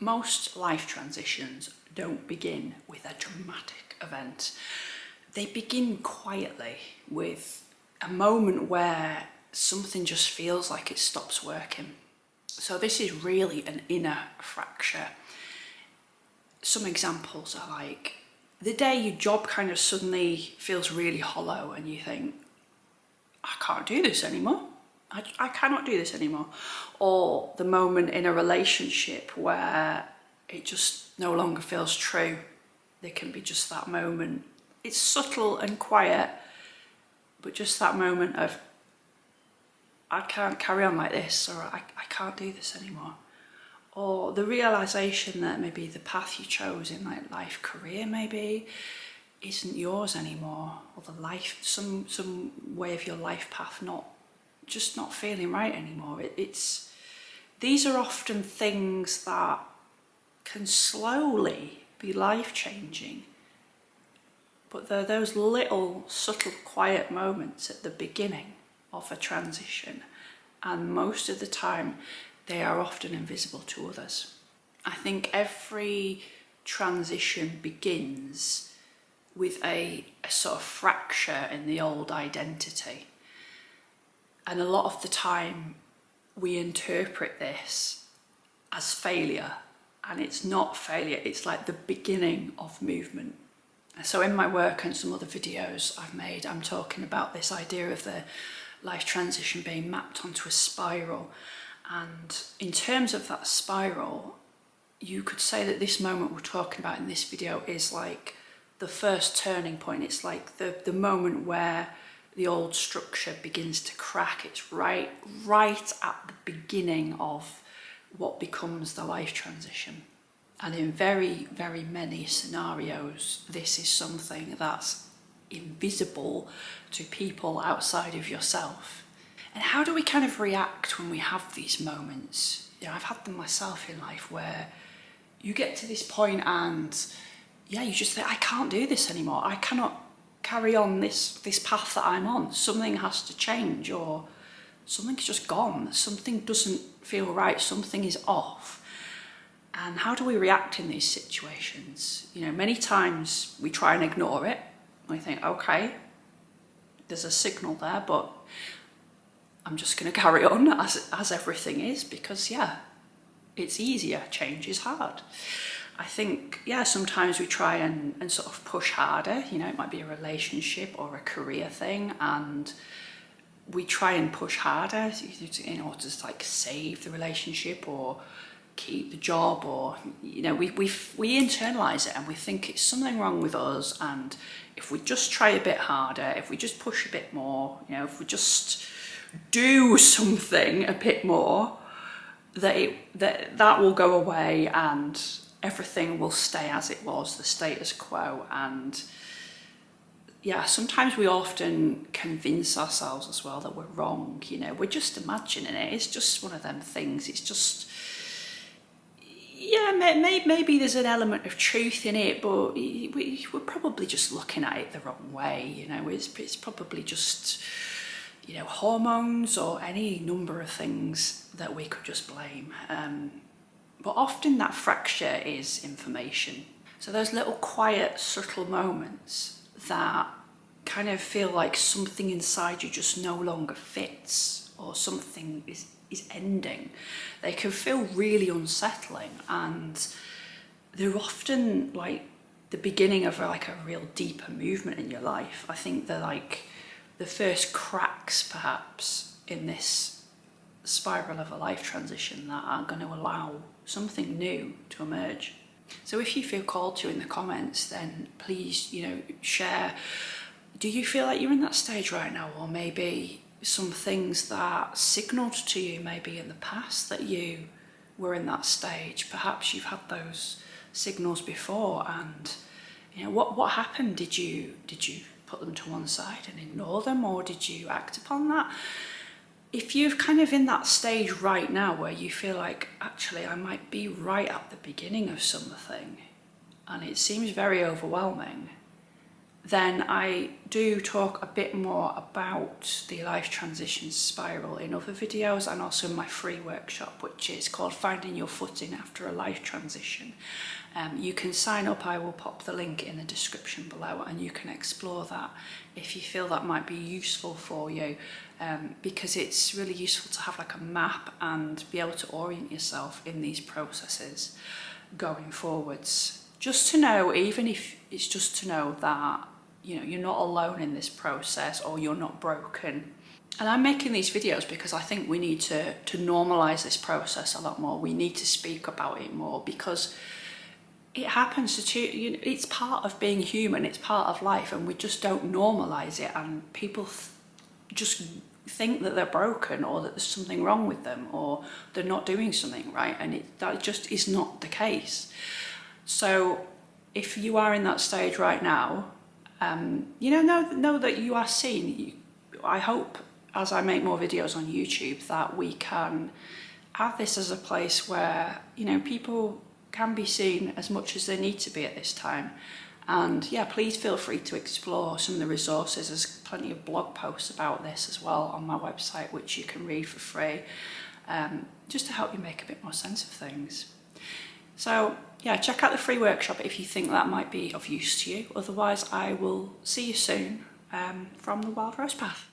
Most life transitions don't begin with a dramatic event. They begin quietly with a moment where something just feels like it stops working. So this is really an inner fracture. Some examples are like the day your job kind of suddenly feels really hollow and you think, I can't do this anymore. I cannot do this anymore. Or the moment in a relationship where it just no longer feels true. There can be just that moment. It's subtle and quiet, but just that moment of, I can't carry on like this, or I can't do this anymore. Or the realization that maybe the path you chose in like life, career maybe, isn't yours anymore, or the life, some way of your life path not feeling right anymore. These are often things that can slowly be life-changing, but they're those little subtle quiet moments at the beginning of a transition, and most of the time they are often invisible to others. I think every transition begins with a sort of fracture in the old identity. And a lot of the time we interpret this as failure, and it's not failure, it's like the beginning of movement. So in my work and some other videos I've made, I'm talking about this idea of the life transition being mapped onto a spiral. And in terms of that spiral, you could say that this moment we're talking about in this video is like the first turning point. It's like the moment where the old structure begins to crack. It's right at the beginning of what becomes the life transition. And in very, very many scenarios, this is something that's invisible to people outside of yourself. And how do we kind of react when we have these moments? You know, I've had them myself in life where you get to this point and you just think, I can't do this anymore. I cannot carry on this path that I'm on. Something has to change, or something's just gone. Something doesn't feel right. Something is off. And how do we react in these situations? You know, many times we try and ignore it. We think, okay, there's a signal there, but I'm just going to carry on as everything is, because it's easier. Change is hard. I think, sometimes we try and sort of push harder. You know, it might be a relationship or a career thing, and we try and push harder in order to like save the relationship or keep the job, or you know, we internalize it and we think it's something wrong with us, and if we just try a bit harder, if we just push a bit more, you know, if we just do something a bit more, that will go away and everything will stay as it was, the status quo. And sometimes we often convince ourselves as well that we're wrong. You know, we're just imagining it. It's just one of them things. It's just, maybe there's an element of truth in it, but we're probably just looking at it the wrong way. You know, it's probably just, you know, hormones or any number of things that we could just blame. But often that fracture is information. So those little quiet, subtle moments that kind of feel like something inside you just no longer fits, or something is ending, they can feel really unsettling, and they're often like the beginning of like a real deeper movement in your life. I think they're like the first cracks perhaps in this spiral of a life transition that are going to allow something new to emerge. So if you feel called to in the comments, then please, you know, share. Do you feel like you're in that stage right now, or maybe some things that signaled to you maybe in the past that you were in that stage? Perhaps you've had those signals before, and you know, what happened? Did you put them to one side and ignore them, or did you act upon that? If you're kind of in that stage right now where you feel like, actually, I might be right at the beginning of something, and it seems very overwhelming, then I do talk a bit more about the life transition spiral in other videos, and also in my free workshop, which is called Finding Your Footing After a Life Transition. You can sign up, I will pop the link in the description below, and you can explore that if you feel that might be useful for you, because it's really useful to have like a map and be able to orient yourself in these processes going forwards. Just to know, even if it's just to know that, you know, you're not alone in this process, or you're not broken. And I'm making these videos because I think we need to normalize this process a lot more. We need to speak about it more, because it happens to you know, it's part of being human, it's part of life, and we just don't normalize it, and people just think that they're broken, or that there's something wrong with them, or they're not doing something right, and that just is not the case. So if you are in that stage right now, you know that you are seen. I hope, as I make more videos on YouTube, that we can have this as a place where, you know, people can be seen as much as they need to be at this time. And yeah, please feel free to explore some of the resources. There's plenty of blog posts about this as well on my website, which you can read for free, just to help you make a bit more sense of things. So yeah, check out the free workshop if you think that might be of use to you. Otherwise, I will see you soon from the Wild Rose Path.